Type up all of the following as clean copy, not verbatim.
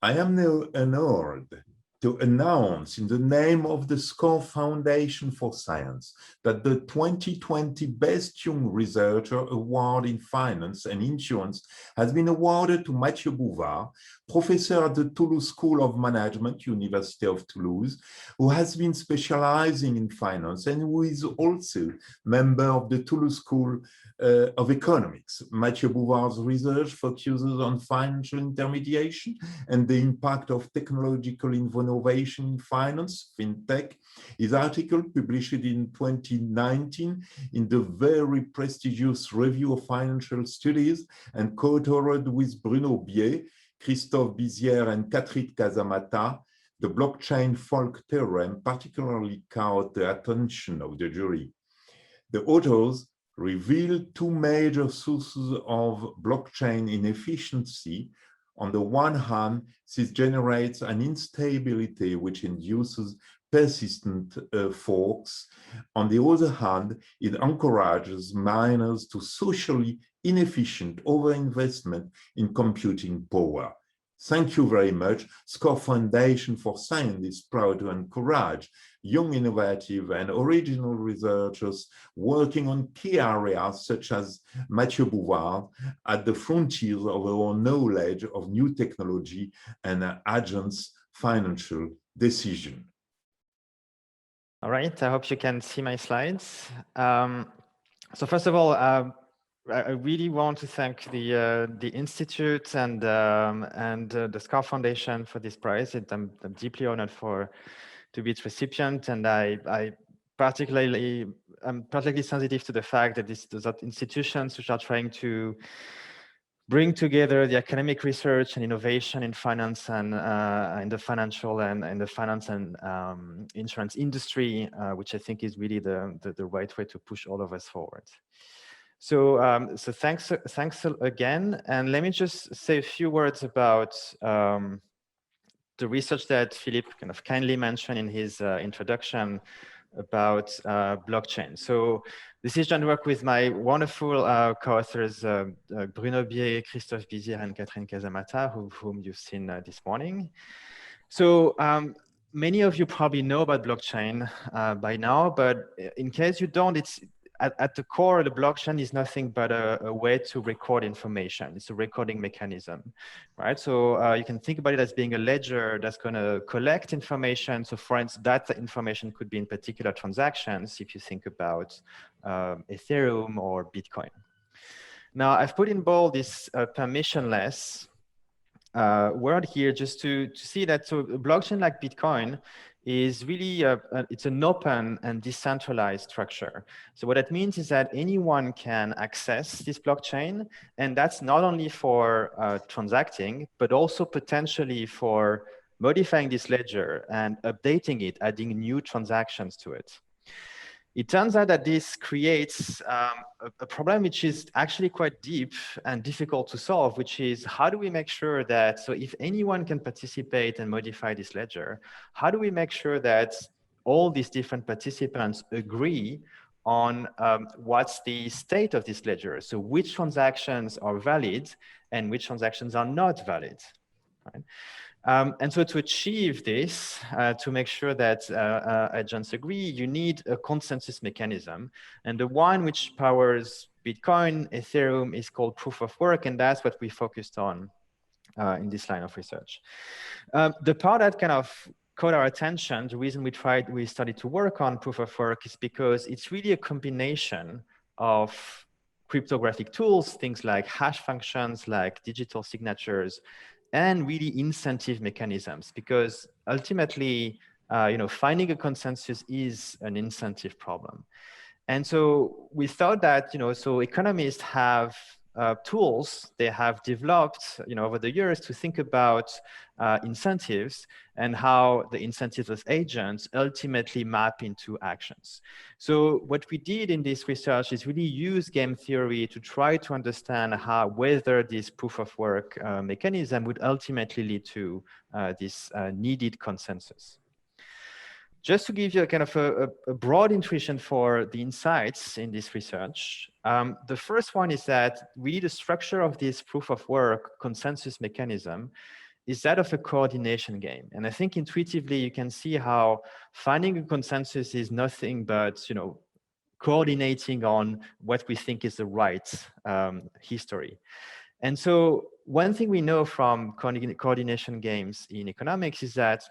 I am now honored to announce in the name of the SCORE Foundation for Science that the 2020 Best Young Researcher Award in Finance and Insurance has been awarded to Matthieu Bouvard, professor at the Toulouse School of Management, University of Toulouse, who has been specializing in finance and who is also member of the Toulouse School of Economics. Matthieu Bouvard's research focuses on financial intermediation and the impact of technological innovation in finance, fintech. His article, published in 2019 in the very prestigious Review of Financial Studies and co-authored with Bruno Biet, Christophe Bizière, and Catherine Casamata, the blockchain folk theorem particularly caught the attention of the jury. The authors revealed two major sources of blockchain inefficiency. On the one hand, this generates an instability which induces persistent forks. On the other hand, it encourages miners to socially inefficient overinvestment in computing power. Thank you very much. SCORE Foundation for Science is proud to encourage young, innovative, and original researchers working on key areas such as Matthieu Bouvard at the frontiers of our knowledge of new technology and agents' financial decision. All right, I hope you can see my slides. So first of all, I really want to thank the Institute and the SCORE Foundation for this prize. I'm deeply honored to be its recipient, and I'm particularly sensitive to the fact that those are institutions which are trying to bring together the academic research and innovation in finance and in the financial and the finance and insurance industry, which I think is really the right way to push all of us forward. So, so thanks again, and let me just say a few words about the research that Philippe kind of kindly mentioned in his introduction about blockchain. So this is joint work with my wonderful co-authors, Bruno Biet, Christophe Bizière, and Catherine Casamata, whom you've seen this morning. So many of you probably know about blockchain by now, but in case you don't, it's at the core, the blockchain is nothing but a way to record information. It's a recording mechanism, right? So you can think about it as being a ledger that's going to collect information. So for instance, that information could be in particular transactions, if you think about Ethereum or Bitcoin. Now, I've put in bold this permissionless word here just to see that so a blockchain like Bitcoin is really, it's an open and decentralized structure. So what that means is that anyone can access this blockchain, and that's not only for transacting, but also potentially for modifying this ledger and updating it, adding new transactions to it. It turns out that this creates a problem which is actually quite deep and difficult to solve, which is how do we make sure that, so if anyone can participate and modify this ledger, how do we make sure that all these different participants agree on what's the state of this ledger? So which transactions are valid and which transactions are not valid, right? And so to achieve this, to make sure that agents agree, you need a consensus mechanism. And the one which powers Bitcoin, Ethereum is called proof of work. And that's what we focused on in this line of research. The part that kind of caught our attention, the reason we started to work on proof of work is because it's really a combination of cryptographic tools, things like hash functions, like digital signatures, and really incentive mechanisms, because ultimately, finding a consensus is an incentive problem. And so we thought that, so economists have tools they have developed, over the years to think about incentives and how the incentives of agents ultimately map into actions. So what we did in this research is really use game theory to try to understand whether this proof of work mechanism would ultimately lead to this needed consensus. Just to give you a kind of a broad intuition for the insights in this research, the first one is that really the structure of this proof of work consensus mechanism is that of a coordination game. And I think intuitively you can see how finding a consensus is nothing but, you know, coordinating on what we think is the right history. And so one thing we know from coordination games in economics is that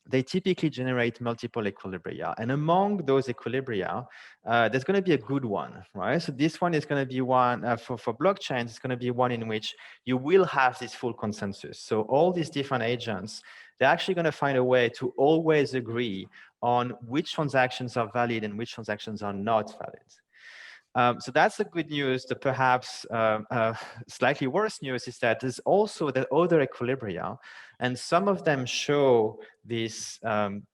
they typically generate multiple equilibria. And among those equilibria, there's going to be a good one, right? So this one is going to be one, for blockchains, it's going to be one in which you will have this full consensus. So all these different agents, they're actually going to find a way to always agree on which transactions are valid and which transactions are not valid. So that's the good news. The perhaps slightly worse news is that there's also the other equilibria, and some of them show this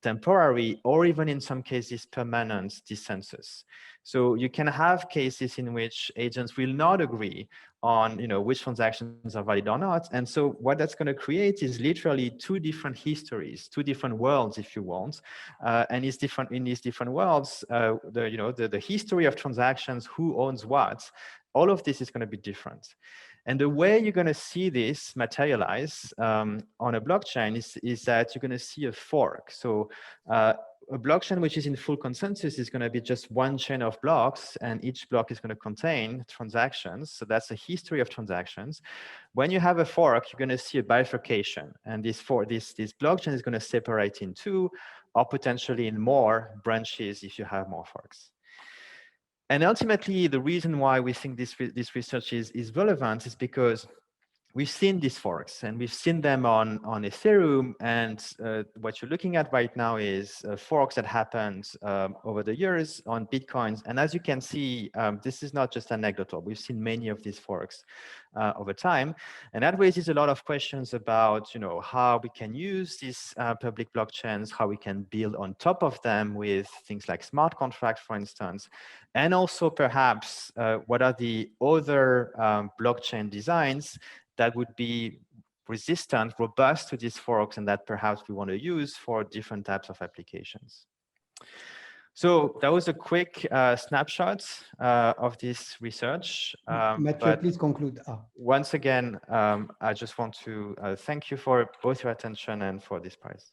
temporary or even in some cases permanent dissensus. So you can have cases in which agents will not agree on, you know, which transactions are valid or not. And so what that's going to create is literally two different histories, two different worlds, if you want. And it's different in these different worlds. The history of transactions, who owns what, all of this is going to be different. And the way you're going to see this materialize on a blockchain is that you're going to see a fork. So a blockchain which is in full consensus is going to be just one chain of blocks, and each block is going to contain transactions. So that's a history of transactions. When you have a fork, you're going to see a bifurcation, and this blockchain is going to separate in two, or potentially in more branches if you have more forks. And ultimately, the reason why we think this research is relevant is because we've seen these forks, and we've seen them on Ethereum. And what you're looking at right now is forks that happened over the years on Bitcoins. And as you can see, this is not just anecdotal. We've seen many of these forks over time. And that raises a lot of questions about, you know, how we can use these public blockchains, how we can build on top of them with things like smart contracts, for instance. And also perhaps what are the other blockchain designs that would be resistant, robust to these forks, and that perhaps we want to use for different types of applications. So that was a quick snapshot of this research. Matthieu, please conclude. Once again, I just want to thank you for both your attention and for this prize.